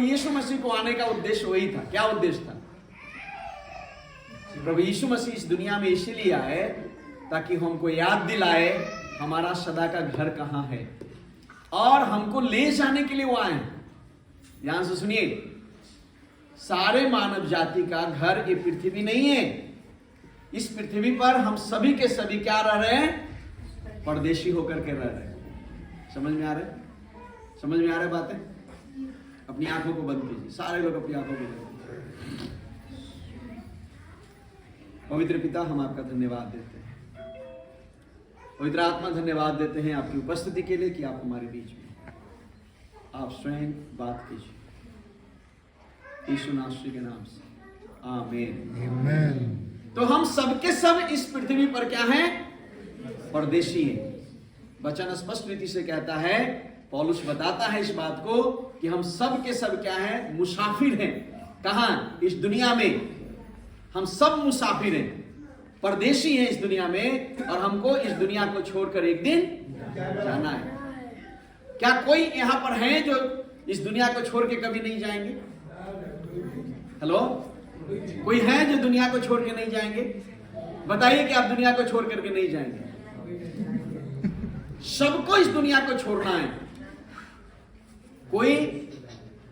यीशु मसीह को आने का उद्देश्य वही था। क्या उद्देश्य था? प्रभु यीशु मसीह इस दुनिया में इसीलिए आए ताकि हमको याद दिलाए हमारा सदा का घर कहाँ है, और हमको ले जाने के लिए वो आए। ध्यान से सुनिए, सारे मानव जाति का घर ये पृथ्वी नहीं है। इस पृथ्वी पर हम सभी के सभी क्या रह रहे हैं? परदेशी होकर के रह रहे हैं। समझ में आ रहा है? समझ में आ रहा है बातें? अपनी आंखों को बंद कीजिए, सारे लोग अपनी आंखों को बंद कीजिए। पवित्र पिता, हम आपका धन्यवाद देते हैं। पवित्र आत्मा, धन्यवाद देते हैं आपकी उपस्थिति के लिए कि आप हमारे बीच में, आप स्वयं बात कीजिए। यीशु नासरी के नाम से आमीन। आमीन। तो हम सबके सब इस पृथ्वी पर क्या हैं? परदेशी हैं। वचन स्पष्ट रीति से कहता है, पौलुस बताता है इस बात को कि हम सब के सब क्या हैं? मुसाफिर हैं। कहां? इस दुनिया में हम सब मुसाफिर हैं, परदेशी हैं इस दुनिया में, और हमको इस दुनिया को छोड़कर एक दिन जाना है। क्या कोई यहां पर है जो इस दुनिया को छोड़ के कभी नहीं जाएंगे? हेलो, कोई है जो दुनिया को छोड़ के नहीं जाएंगे? बताइए कि आप दुनिया को छोड़ करके नहीं जाएंगे। सबको इस दुनिया को छोड़ना है। कोई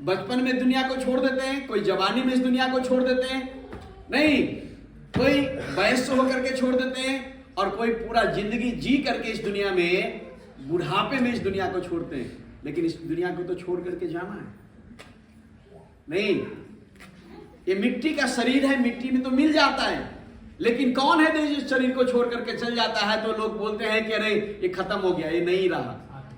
बचपन में दुनिया को छोड़ देते हैं, कोई जवानी में इस दुनिया को छोड़ देते हैं, नहीं, कोई वयस्क होकर के छोड़ देते हैं, और कोई पूरा जिंदगी जी करके इस दुनिया में, बुढ़ापे में इस दुनिया को छोड़ते हैं। लेकिन इस दुनिया को तो छोड़ करके जाना है। नहीं, ये मिट्टी का शरीर है, मिट्टी में तो मिल जाता है, लेकिन कौन है जो शरीर को छोड़ करके चल जाता है तो लोग बोलते हैं कि अरे ये खत्म हो गया, ये नहीं रहा।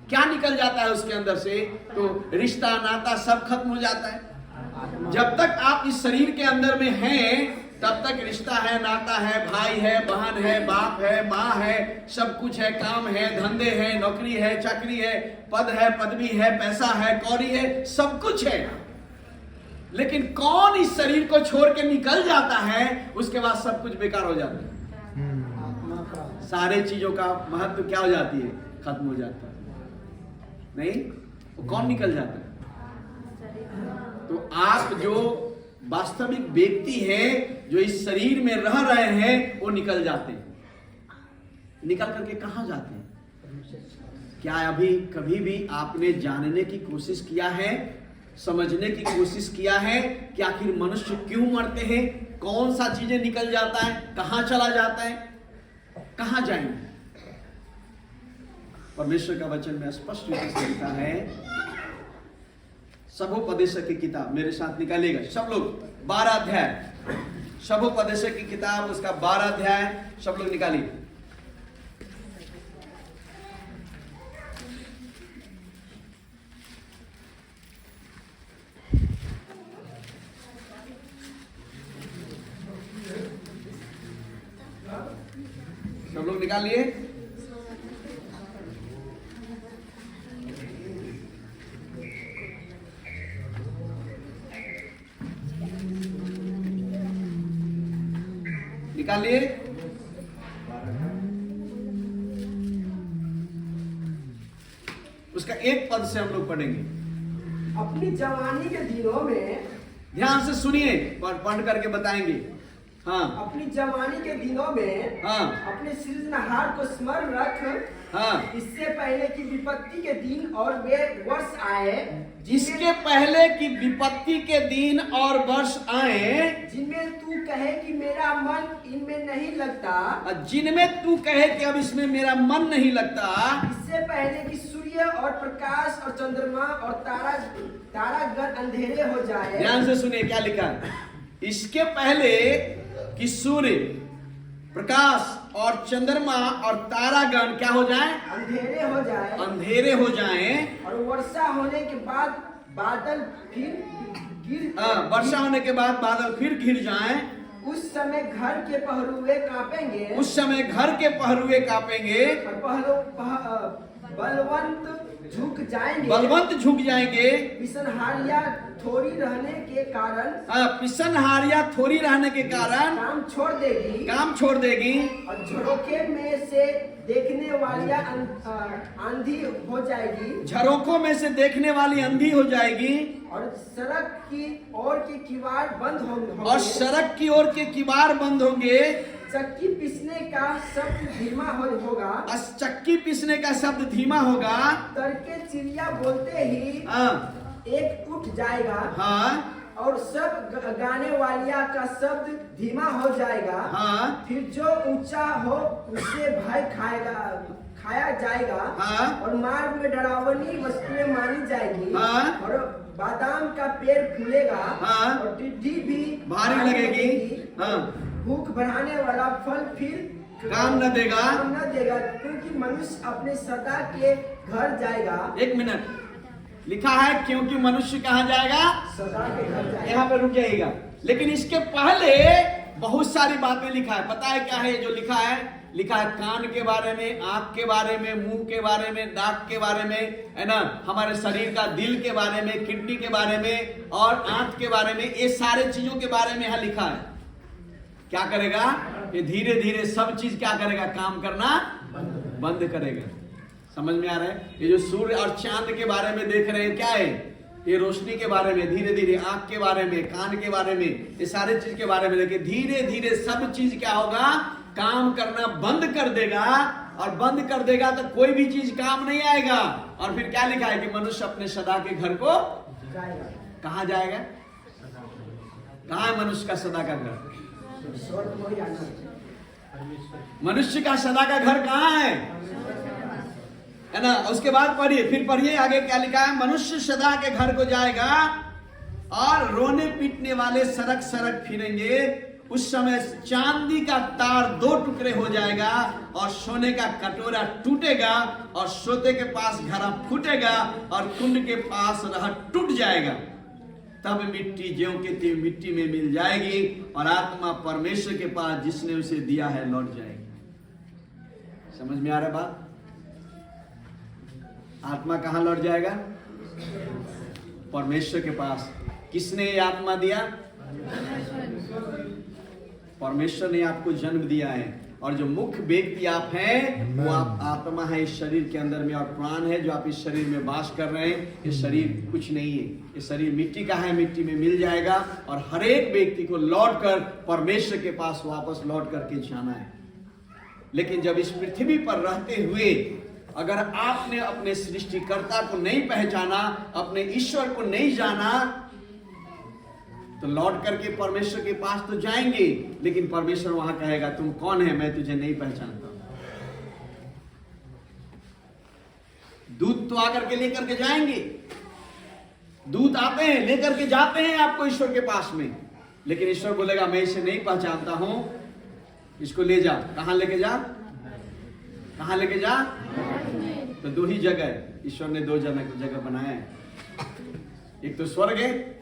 क्या निकल जाता है उसके अंदर से? तो रिश्ता नाता सब खत्म हो जाता है। जब तक आप इस शरीर के अंदर में हैं तब तक रिश्ता है, नाता है, भाई है, बहन है, बाप है, माँ है, सब कुछ है, काम है, धंधे है, नौकरी है, चाकरी है, पद है, पदवी है, पैसा है, कौड़ी है, सब कुछ है। लेकिन कौन इस शरीर को छोड़ के निकल जाता है, उसके बाद सब कुछ बेकार हो जाता है। सारे चीजों का महत्व क्या हो जाती है? खत्म हो जाता है। नहीं, वो कौन निकल जाता है? तो आप जो वास्तविक व्यक्ति है, जो इस शरीर में रह रहे हैं, वो निकल जाते हैं। निकल करके कहां जाते हैं? क्या अभी कभी भी आपने जानने की कोशिश किया है, समझने की कोशिश किया है कि आखिर मनुष्य क्यों मरते हैं? कौन सा चीजें निकल जाता है? कहां चला जाता है? कहां जाएंगे? परमेश्वर का वचन में स्पष्ट रूप से लिखा है। सबोपदेशक की किताब मेरे साथ निकालिएगा सब लोग, 12 अध्याय, सबोपदेशक की किताब उसका 12 अध्याय सब लोग निकालिए। सब लोग निकालिए। निकालिए। उसका एक पद से हम लोग पढ़ेंगे। अपनी जवानी के दिनों में, ध्यान से सुनिए, पढ़ करके बताएंगे। हाँ, अपनी जवानी के दिनों में हाँ, अपने सृजनहार को स्मरण रख। हाँ, इससे पहले कि विपत्ति के दिन और वे वर्ष आए, जिसके पहले कि विपत्ति के दिन और वर्ष आए, जिनमें तू कहे कि मेरा मन इनमें नहीं लगता, जिनमें तू कहे कि अब इसमें मेरा मन नहीं लगता। इससे पहले कि सूर्य और प्रकाश और चंद्रमा और तारागण अंधेरे हो जाए। ध्यान से सुनिए क्या लिखा है। इसके पहले कि सूर्य, प्रकाश और चंद्रमा और तारागण क्या हो जाए? अंधेरे हो जाए। अंधेरे हो जाएं। और वर्षा होने के बाद बादल फिर वर्षा होने के बाद बादल फिर घिर जाएं। उस समय घर के पहरुए कांपेंगे। उस समय घर के पहरुए कांपेंगे। और बलवंत झुक जाएंगे, बलवंत झुक जाएंगे, पिसनहारियां थोड़ी रहने के कारण पिसनहारियां थोड़ी रहने के कारण काम छोड़ देगी, काम छोड़ देगी, और झरोखे में से देखने वालियां आंधी हो जाएगी, झरोखों में से देखने वाली अंधी हो जाएगी, और सड़क की ओर के किवाड़ बंद होंगे, और सड़क की ओर के किवाड़ बंद होंगे, चक्की पीसने का शब्द धीमा होगा, चक्की पीसने का शब्द धीमा होगा, तड़के चिड़िया बोलते ही हाँ एक उठ जाएगा, हाँ और सब गाने वालिया का शब्द धीमा हो जाएगा, हाँ फिर जो ऊंचा हो उससे भय खाया जाएगा, हाँ और मार्ग में डरावनी वस्तुएं मानी जाएगी, हाँ और बादाम का पेड़ फूलेगा, हाँ और टिड्डी भी भारी लगेगी, हाँ भूख बढ़ाने वाला फल फिर काम न देगा, क्योंकि मनुष्य अपने सदा के घर जाएगा। एक मिनट, लिखा है क्योंकि मनुष्य कहाँ जाएगा, सदा के घर जाएगा। यहाँ पर रुक जाइएगा, लेकिन इसके पहले बहुत सारी बातें लिखा है। पता है क्या है जो लिखा है? लिखा है कान के बारे में, आंख के बारे में, मुंह के बारे में, नाक के बारे में, है ना, हमारे शरीर का दिल के बारे में, किडनी के बारे में और आंख के बारे में, ये सारे चीजों के बारे में यहाँ लिखा है। क्या करेगा? ये धीरे धीरे सब चीज क्या करेगा? काम करना बंद करेगा। समझ में आ रहा है? ये जो सूर्य और चांद के बारे में देख रहे हैं, क्या है? ये रोशनी के बारे में, धीरे धीरे आंख के बारे में, कान के बारे में, ये सारे चीज के बारे में देखिए, धीरे धीरे सब चीज क्या होगा? काम करना बंद कर देगा। और बंद कर देगा तो कोई भी चीज काम नहीं आएगा। और फिर क्या लिखा है कि मनुष्य अपने सदा के घर को जाएगा। कहाँ जाएगा? कहाँ है मनुष्य का सदा का घर? स्वर्ग में जाना है। मनुष्य का सदा का घर कहाँ है ना? उसके बाद पढ़िए, फिर पढ़िए आगे क्या लिखा है? मनुष्य सदा के घर को जाएगा और रोने पीटने वाले सड़क सड़क फिरेंगे। उस समय चांदी का तार दो टुकड़े हो जाएगा और सोने का कटोरा टूटेगा और सोते के पास घड़ा फूटेगा और कुंड के पास रह टूट जाएगा। तब मिट्टी ज्यों के त्यों मिट्टी में मिल जाएगी और आत्मा परमेश्वर के पास जिसने उसे दिया है लौट जाएगी। समझ में आ रहा है बात? आत्मा कहां लौट जाएगा? परमेश्वर के पास। किसने ये आत्मा दिया? परमेश्वर ने आपको जन्म दिया है। और जो मुख्य व्यक्ति आप हैं वो आप आत्मा है इस शरीर के अंदर में, और प्राण है जो आप इस शरीर में वास कर रहे हैं। ये शरीर कुछ नहीं है, ये शरीर मिट्टी का है, मिट्टी में मिल जाएगा। और हर एक व्यक्ति को लौटकर परमेश्वर के पास वापस लौट करके जाना है। लेकिन जब इस पृथ्वी पर रहते हुए अगर आपने अपने सृष्टिकर्ता को नहीं पहचाना, अपने ईश्वर को नहीं जाना, तो लौट करके परमेश्वर के पास तो जाएंगे, लेकिन परमेश्वर वहां कहेगा तुम कौन है, मैं तुझे नहीं पहचानता। दूत तो आकर के लेकर के जाएंगे, दूत आते हैं लेकर के जाते हैं आपको ईश्वर के पास में, लेकिन ईश्वर बोलेगा मैं इसे नहीं पहचानता हूं, इसको ले जा। कहां लेके जा? कहां लेके जा? तो दो ही जगह, ईश्वर ने दो जगह बनाया है। एक तो स्वर्ग है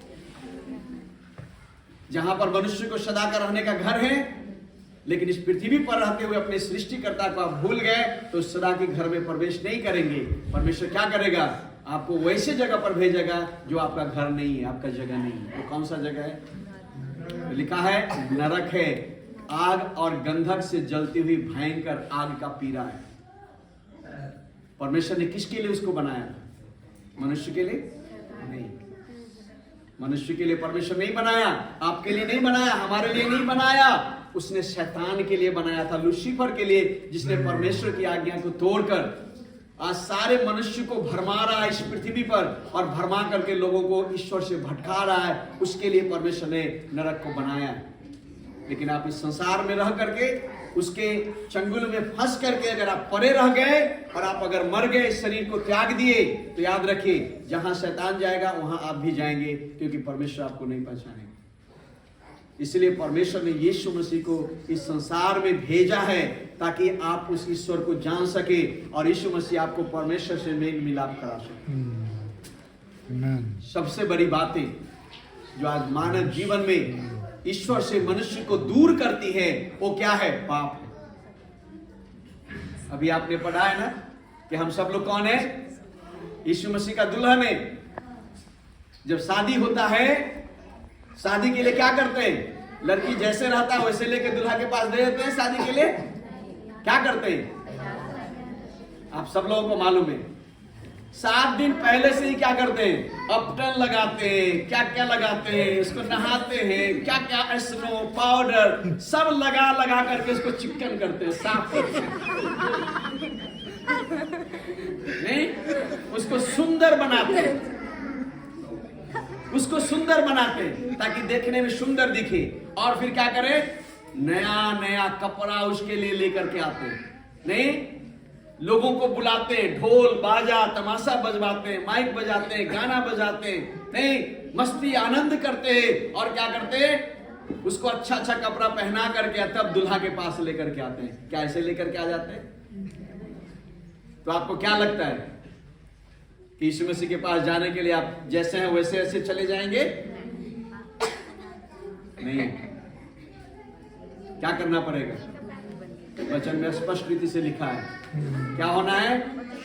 जहां पर मनुष्य को सदा का रहने का घर है, लेकिन इस पृथ्वी पर रहते हुए अपने सृष्टिकर्ता को आप भूल गए तो सदा के घर में प्रवेश नहीं करेंगे। परमेश्वर क्या करेगा? आपको वैसे जगह पर भेजेगा जो आपका घर नहीं है, आपका जगह नहीं है। तो कौन सा जगह है? तो लिखा है नरक है, आग और गंधक से जलती हुई भयंकर आग का पीरा है। परमेश्वर ने किसके लिए उसको बनाया? मनुष्य के लिए नहीं। मनुष्य के लिए परमेश्वर नहीं बनाया, आपके लिए नहीं बनाया, हमारे लिए नहीं बनाया। उसने शैतान के लिए बनाया था, लूसीफर के लिए, जिसने परमेश्वर की आज्ञा को तोड़कर आज सारे मनुष्य को भरमा रहा है इस पृथ्वी पर, और भरमा करके लोगों को ईश्वर से भटका रहा है। उसके लिए परमेश्वर ने नरक को बनाया है। लेकिन आप इस संसार में रह करके उसके चंगुल में फंस करके अगर आप परे रह गए और आप अगर मर गए, शरीर को त्याग दिए, तो याद रखिए जहां शैतान जाएगा वहां आप भी जाएंगे, क्योंकि परमेश्वर आपको नहीं पहचानेगा। इसलिए परमेश्वर ने यीशु मसीह को इस संसार में भेजा है ताकि आप उस ईश्वर को जान सके और यीशु मसीह आपको परमेश्वर से मेल मिलाप करा सके। सबसे बड़ी बातें जो आज मानव जीवन में ईश्वर से मनुष्य को दूर करती है वो क्या है? पाप। अभी आपने पढ़ा है ना कि हम सब लोग कौन है? यीशु मसीह का दुल्हन है। जब शादी होता है, शादी के लिए क्या करते हैं? लड़की जैसे रहता है वैसे लेके दूल्हा के पास दे देते हैं। शादी के लिए क्या करते हैं? आप सब लोगों को मालूम है। 7 दिन पहले से ही क्या करते हैं? अपटन लगाते हैं, क्या क्या लगाते हैं, उसको नहाते हैं, क्या क्या स्नो पाउडर सब लगा लगा करके उसको चिकन करते हैं, साफ करते हैं। नहीं, उसको सुंदर बनाते हैं, उसको सुंदर बनाते हैं ताकि देखने में सुंदर दिखे। और फिर क्या करे? नया नया कपड़ा उसके लिए लेकर के आते हैं। नहीं, लोगों को बुलाते हैं, ढोल बाजा तमाशा बजवाते हैं, माइक बजाते हैं, गाना बजाते हैं, नहीं, मस्ती आनंद करते हैं। और क्या करते हैं? उसको अच्छा अच्छा कपड़ा पहना करके तब दूल्हा के पास लेकर के आते हैं। क्या ऐसे लेकर के आ जाते हैं? तो आपको क्या लगता है कि यीशु मसीह के पास जाने के लिए आप जैसे हैं वैसे ऐसे चले जाएंगे? नहीं, क्या करना पड़ेगा? वचन में स्पष्ट रीति से लिखा है, क्या होना है?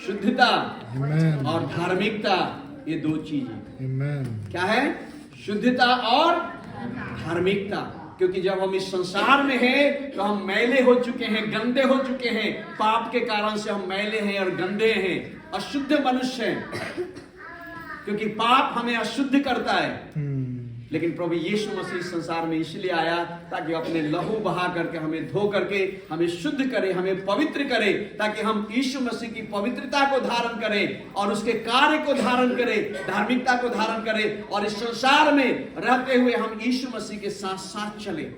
शुद्धता और धार्मिकता, ये 2 चीजें। क्या है? शुद्धता और धार्मिकता। क्योंकि जब हम इस संसार में हैं तो हम मैले हो चुके हैं, गंदे हो चुके हैं। पाप के कारण से हम मैले हैं और गंदे हैं, अशुद्ध मनुष्य हैं, क्योंकि पाप हमें अशुद्ध करता है। लेकिन प्रभु यीशु मसीह संसार में इसलिए आया ताकि अपने लहू बहा करके हमें धो करके हमें शुद्ध करे, हमें पवित्र करे, ताकि हम यीशु मसीह की पवित्रता को धारण करें और उसके कार्य को धारण करें, धार्मिकता को धारण करें, और इस संसार में रहते हुए हम यीशु मसीह के साथ साथ चले।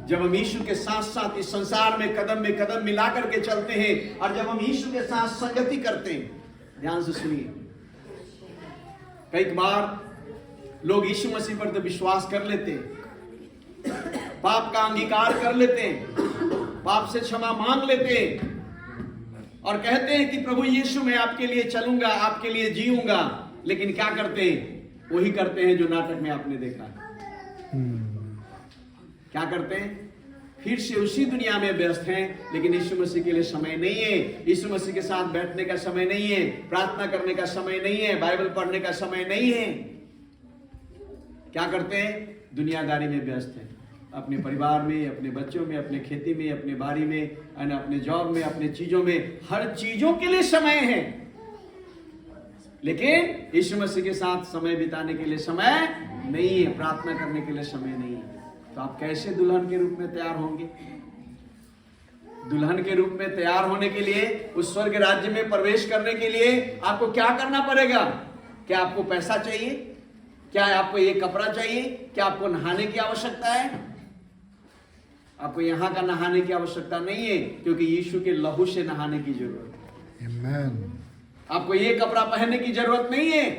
जब हम यीशु के साथ साथ इस संसार में कदम मिला करके चलते हैं और जब हम यीशु के साथ संगति करते हैं, ध्यान से सुनिए, कई बार लोग यीशु मसीह पर तो विश्वास कर लेते हैं, पाप का अंगीकार कर लेते हैं, पाप से क्षमा मांग लेते हैं और कहते हैं कि प्रभु यीशु मैं आपके लिए चलूंगा, आपके लिए जीऊंगा। लेकिन क्या करते हैं? वही करते हैं जो नाटक में आपने देखा। क्या करते हैं? फिर से उसी दुनिया में व्यस्त हैं, लेकिन यीशु मसीह के लिए समय नहीं है, यीशु मसीह के साथ बैठने का समय नहीं है, प्रार्थना करने का समय नहीं है, बाइबल पढ़ने का समय नहीं है। क्या करते हैं? दुनियादारी में व्यस्त हैं, अपने परिवार में, अपने बच्चों में, अपने खेती में, अपने बाड़ी में, अपने जॉब में, अपने चीजों में, हर चीजों के लिए समय है, लेकिन यीशु मसीह के साथ समय बिताने के लिए समय नहीं है, प्रार्थना करने के लिए समय नहीं है। तो आप कैसे दुल्हन के रूप में तैयार होंगे? दुल्हन के रूप में तैयार होने के लिए, उस स्वर्ग राज्य में प्रवेश करने के लिए आपको क्या करना पड़ेगा? क्या आपको पैसा चाहिए? क्या आपको ये कपड़ा चाहिए? क्या आपको नहाने की आवश्यकता है? आपको यहाँ का नहाने की आवश्यकता नहीं है, क्योंकि यीशु के लहू से नहाने की जरूरत है। आमीन। आपको ये कपड़ा पहनने की जरूरत नहीं है,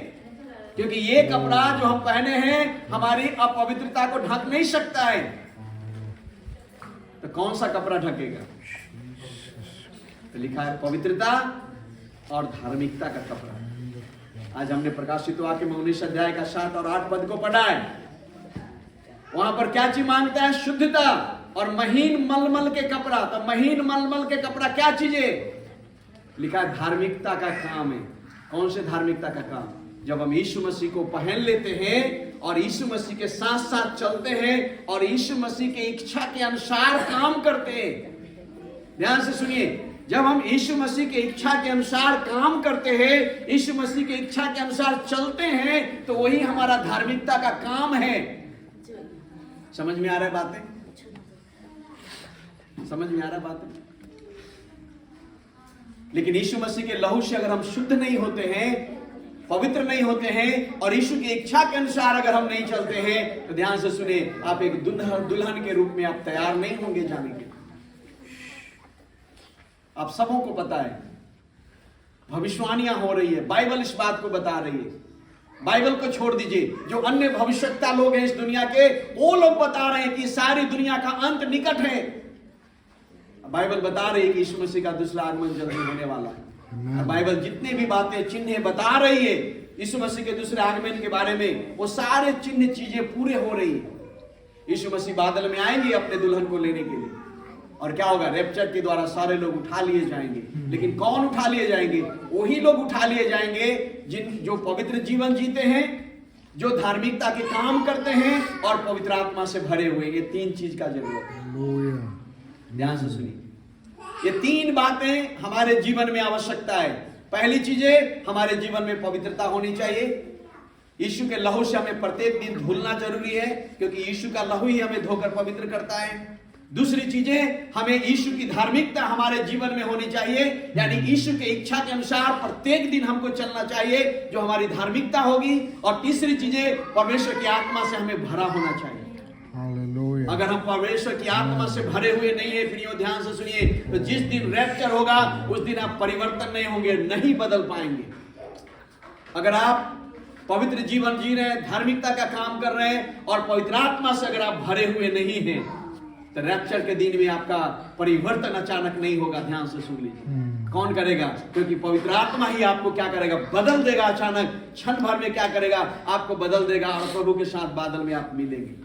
क्योंकि ये कपड़ा जो हम पहने हैं हमारी अपवित्रता को ढक नहीं सकता है। तो कौन सा कपड़ा ढकेगा? तो लिखा है पवित्रता और धार्मिकता का कपड़ा। आज हमने प्रकाशित वाक्य में 19 अध्याय का 7 और 8 पद को पढ़ा है। वहां पर क्या चीज मांगता है? शुद्धता और महीन मलमल के कपड़ा। तो महीन मलमल के कपड़ा क्या चीज है? लिखा है धार्मिकता का काम है। कौन से धार्मिकता का काम? जब हम यीशु मसीह को पहन लेते हैं और यीशु मसीह के साथ साथ चलते हैं और यीशु मसीह की इच्छा के अनुसार काम करते हैं। ध्यान से सुनिए, जब हम यीशु मसीह की इच्छा के अनुसार काम करते हैं, यीशु मसीह की इच्छा के अनुसार चलते हैं, तो वही हमारा धार्मिकता का काम है। समझ में आ रहा है बातें? समझ में आ रहा है बातें? लेकिन यीशु मसीह के लहू से अगर हम शुद्ध नहीं होते हैं, पवित्र नहीं होते हैं और यीशु की इच्छा के अनुसार अगर हम नहीं चलते हैं, तो ध्यान से सुने, आप एक दुल्हन के रूप में आप तैयार नहीं होंगे जाने के। आप सबों को पता है, भविष्यवाणियां हो रही है, बाइबल इस बात को बता रही है। बाइबल को छोड़ दीजिए, जो अन्य भविष्यवक्ता लोग हैं इस दुनिया के, वो लोग बता रहे हैं कि सारी दुनिया का अंत निकट है। बाइबल बता रही है कि यीशु मसीह का दूसरा आगमन जल्दी होने वाला है। बाइबल जितनी भी बातें चिन्ह बता रही है यीशु मसीह के दूसरे आगमन के बारे में, वो सारे चिन्ह चीजें पूरे हो रही है। यीशु मसीह बादल में आएंगे अपने दुल्हन को लेने के लिए। और क्या होगा, रैप्चर के द्वारा सारे लोग उठा लिए जाएंगे। लेकिन कौन उठा लिए जाएंगे? वही लोग उठा लिए जाएंगे जो पवित्र जीवन जीते हैं, जो धार्मिकता के काम करते हैं और पवित्र आत्मा से भरे हुए। ये 3 चीज का जरूरत है। ध्यान से सुनिए, ये 3 बातें हमारे जीवन में आवश्यकता है। पहली चीजें, हमारे जीवन में पवित्रता होनी चाहिए। यीशु के लहू से हमें प्रत्येक दिन धुलना जरूरी है, क्योंकि यीशु का लहू ही हमें धोकर पवित्र करता है। दूसरी चीजें, हमें यीशु की धार्मिकता हमारे जीवन में होनी चाहिए, यानी यीशु के इच्छा के अनुसार प्रत्येक दिन हमको चलना चाहिए, जो हमारी धार्मिकता होगी। और तीसरी चीजें, परमेश्वर की आत्मा से हमें भरा होना चाहिए। अगर हम परमेश्वर की आत्मा से भरे हुए नहीं है, प्रियो ध्यान से सुनिए, तो जिस दिन रैप्चर होगा उस दिन आप परिवर्तन नहीं होंगे, नहीं बदल पाएंगे। अगर आप पवित्र जीवन जी रहे हैं, धार्मिकता का काम कर रहे हैं और पवित्र आत्मा से अगर आप भरे हुए नहीं हैं, तो रैप्चर के दिन में आपका परिवर्तन अचानक नहीं होगा। ध्यान से सुन लीजिए, कौन करेगा? क्योंकि पवित्र आत्मा ही आपको क्या करेगा, बदल देगा। अचानक क्षण भर में क्या करेगा, आपको बदल देगा और प्रभु के साथ बादल में आप मिलेंगे।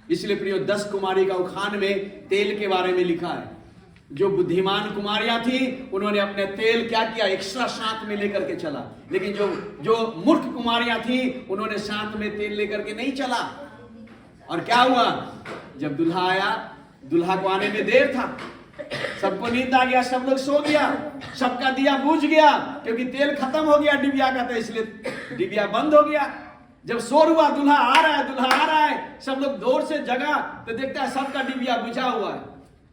इसलिए प्रियो 10 कुमारी का उखान में तेल के बारे में लिखा है। जो बुद्धिमान कुमारियां थी, उन्होंने अपने तेल क्या किया, एक्स्ट्रा साथ में लेकर के चला। लेकिन जो मूर्ख कुमारियां थी, उन्होंने साथ में तेल लेकर के नहीं चला। और क्या हुआ, जब दुल्हा आया, दुल्हा को आने में देर था, सबको नींद आ गया, सब लोग सो गया, सबका दिया बुझ गया, क्योंकि तेल खत्म हो गया डिबिया का, तो इसलिए डिबिया बंद हो गया। जब शोर हुआ, दुल्हा आ रहा है, दुल्हा आ रहा है, सब लोग दौड़ से जगा तो देखता है सबका डिबिया बुझा हुआ है।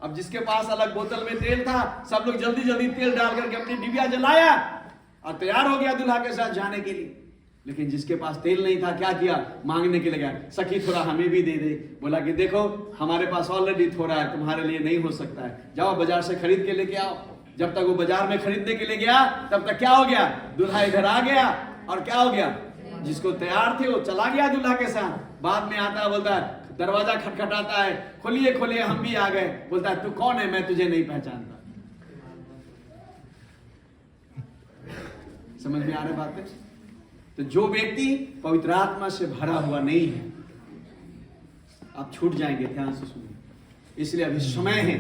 अब जिसके पास अलग बोतल में तेल था, सब लोग जल्दी जल्दी तेल डाल करके अपनी डिबिया जलाया और तैयार हो गया दुल्हा के साथ जाने के लिए। लेकिन जिसके पास तेल नहीं था, क्या किया, मांगने के लगा, सखी थोड़ा हमें भी दे दे। बोला कि देखो हमारे पास ऑलरेडी थोड़ा है, तुम्हारे लिए नहीं हो सकता है, जाओ बाजार से खरीद के लेके आओ। जब तक वो बाजार में खरीदने के लिए गया, तब तक क्या हो गया, दुल्हा इधर आ गया और क्या हो गया, जिसको तैयार थे वो चला गया दुल्हा के साथ। बाद में आता है, बोलता है, दरवाजा खटखटाता है, खोलिए खोलिए, हम भी आ गए। बोलता है, तू कौन है, मैं तुझे नहीं पहचानता। समझ में आ रही बात है? तो जो व्यक्ति पवित्र आत्मा से भरा हुआ नहीं है, आप छूट जाएंगे। ध्यान से सुनिए, इसलिए अभी समय है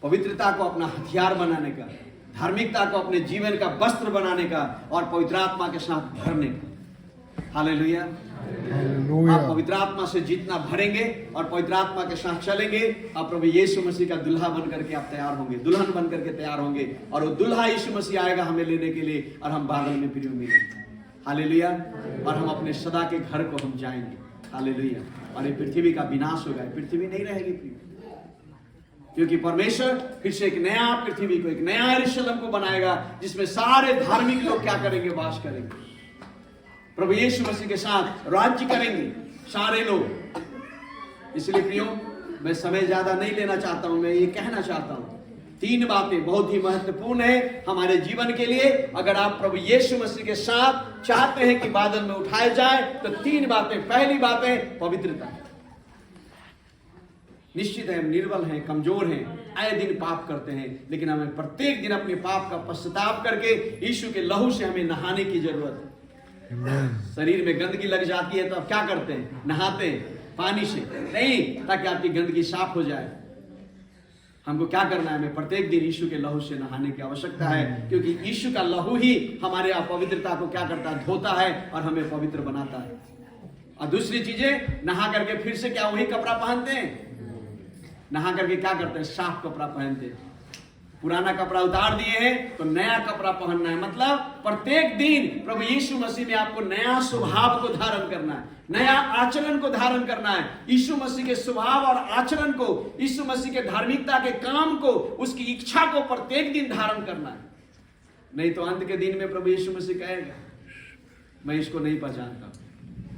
पवित्रता को अपना हथियार बनाने का, धार्मिकता को अपने जीवन का वस्त्र बनाने का और पवित्र आत्मा के साथ भरने का। हालेलुया। आप पवित्र आत्मा से जितना भरेंगे और पवित्र आत्मा के साथ चलेंगे, आप प्रभु यीशु मसीह का दुल्हा बन करके आप तैयार होंगे, दुल्हन बन करके तैयार होंगे। और वो दुल्हा यीशु मसीह आएगा हमें लेने के लिए, और हम बादल में प्रियो मिलेंगे। हालेलुया। और हम अपने सदा के घर को हम जाएंगे। हालेलुया। और ये पृथ्वी का विनाश होगा, पृथ्वी नहीं रहेगी प्रियो, क्योंकि परमेश्वर फिर से एक नया पृथ्वी को, एक नया यरूशलेम को बनाएगा, जिसमें सारे धार्मिक लोग क्या करेंगे, वास करेंगे, प्रभु यीशु मसीह के साथ राज्य करेंगे सारे लोग। इसलिए प्रियो, मैं समय ज्यादा नहीं लेना चाहता हूं, मैं ये कहना चाहता हूं 3 बातें बहुत ही महत्वपूर्ण है हमारे जीवन के लिए। अगर आप प्रभु यीशु मसीह के साथ चाहते हैं कि बादल में उठाए जाए, तो 3 बातें। पहली बात है पवित्रता। निश्चित है हम निर्बल हैं, कमजोर हैं, आए दिन पाप करते हैं, लेकिन हमें प्रत्येक दिन अपने पाप का पश्चाताप करके यीशु के लहू से हमें नहाने की जरूरत है। शरीर में गंदगी लग जाती है तो आप क्या करते हैं, नहाते हैं पानी से नहीं, ताकि आपकी गंदगी साफ हो जाए। हमको क्या करना है, हमें प्रत्येक दिन यीशु के लहू से नहाने की आवश्यकता है, क्योंकि यीशु का लहू ही हमारे अपवित्रता को क्या करता है, धोता है और हमें पवित्र बनाता है। और दूसरी चीजें, नहा करके फिर से क्या वही कपड़ा पहनते हैं, नहा करके क्या करते हैं, साफ कपड़ा पहनते हैं। पुराना कपड़ा उतार दिए हैं तो नया कपड़ा पहनना है। मतलब प्रत्येक दिन प्रभु यीशु मसीह में आपको नया स्वभाव को धारण करना है, नया आचरण को धारण करना है। यीशु मसीह के स्वभाव और आचरण को, यीशु मसीह के धार्मिकता के काम को, उसकी इच्छा को प्रत्येक दिन धारण करना है। नहीं तो अंत के दिन में प्रभु यीशु मसीह कहेगा, मैं इसको नहीं पहचानता।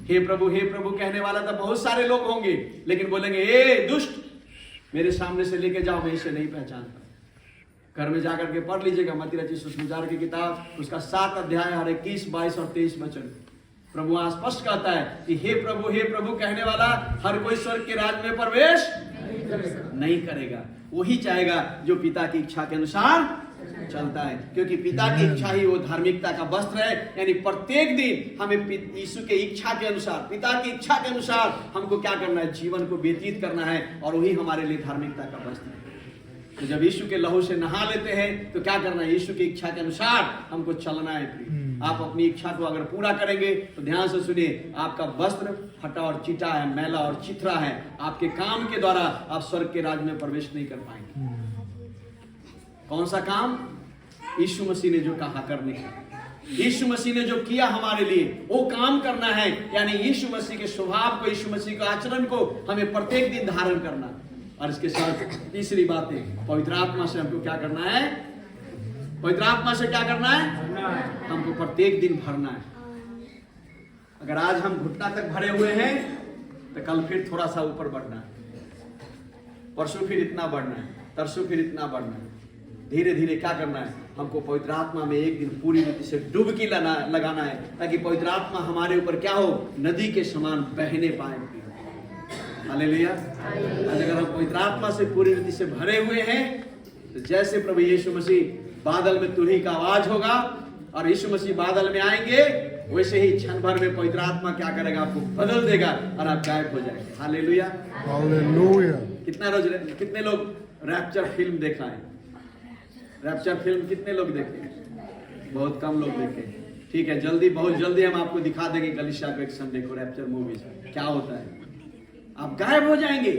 हे प्रभु कहने वाला तो बहुत सारे लोग होंगे, लेकिन बोलेंगे, ए दुष्ट, मेरे सामने से लेके जाओ, मैं इसे नहीं पहचानता। घर में जाकर के पढ़ लीजिएगा मत्ती रचित सुसमाचार की किताब, उसका 7 अध्याय हर 21, 22 और 23 वचन। प्रभु वहां स्पष्ट कहता है कि हे प्रभु कहने वाला हर कोई स्वर्ग के राज में प्रवेश नहीं करेगा। वही चाहेगा जो पिता की इच्छा के अनुसार चलता है, क्योंकि पिता की इच्छा ही वो धार्मिकता का वस्त्र है। यानी प्रत्येक दिन हमें यीशु के इच्छा के अनुसार, पिता की इच्छा के अनुसार हमको क्या करना है, जीवन को व्यतीत करना है, और वही हमारे लिए धार्मिकता का वस्त्र है। तो जब यीशु के लहू से नहा लेते हैं तो क्या करना है, यीशु की इच्छा के अनुसार हमको चलना है। आप अपनी इच्छा को अगर पूरा करेंगे तो ध्यान से सुनिए, आपका वस्त्र फटा और चिटा है, मैला और चिथरा है, आपके काम के द्वारा आप स्वर्ग के राज में प्रवेश नहीं कर पाएंगे। कौन सा काम? यीशु मसीह ने जो कहा करने का, यीशु मसीह ने जो किया हमारे लिए, वो काम करना है। यानी यीशु मसीह के स्वभाव को, यीशु मसीह के आचरण को हमें प्रत्येक दिन धारण करना है। और इसके साथ तीसरी बात है, पवित्र आत्मा से हमको क्या करना है, पवित्र आत्मा से क्या करना है, हमको प्रत्येक दिन भरना है। अगर आज हम घुटना तक भरे हुए हैं तो कल फिर थोड़ा सा ऊपर बढ़ना है, परसों फिर इतना बढ़ना है, तरसों फिर इतना बढ़ना है। धीरे धीरे क्या करना है, हमको पवित्र आत्मा में एक दिन पूरी रीति से डुबकी लगाना है, ताकि पवित्र आत्मा हमारे ऊपर क्या हो, नदी के समान बहने पाए। हालेलुया। आज अगर हम पवित्र आत्मा से पूरी रीति से भरे हुए हैं तो जैसे प्रभु यीशु मसीह बादल में तुरही का आवाज होगा और यीशु मसीह बादल में आएंगे, वैसे ही क्षण भर में पवित्र आत्मा क्या करेगा, आपको बदल देगा और आप गायब हो जाएंगे। Hallelujah, hallelujah. कितने लोग रैप्चर फिल्म देखा है? रैप्चर फिल्म कितने लोग देखे? बहुत कम लोग देखे। ठीक है, जल्दी, बहुत जल्दी हम आपको दिखा देंगे गलीशिया को एक संडे को रैप्चर मूवी से क्या होता है। आप गायब हो जाएंगे,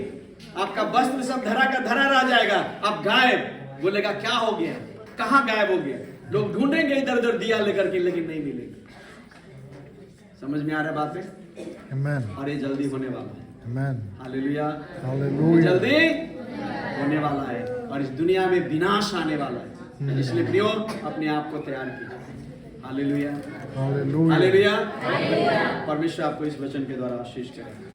आपका वस्त्र सब धरा का धरा रह जाएगा, आप गायब। बोलेगा क्या हो गया, कहाँ गायब हो गया? लोग ढूंढेंगे इधर उधर दिया लेकर के, लेकिन नहीं मिलेगा। समझ में आ रहा बातें? आमेन। और ये जल्दी होने वाला है। आमेन। Hallelujah, hallelujah. जल्दी होने वाला है और इस दुनिया में विनाश आने वाला है। इसलिए प्रियो, अपने आप को तैयार कीजिए। Hallelujah, hallelujah. हालेलुया। परमेश्वर आपको इस वचन के द्वारा आशीष करे।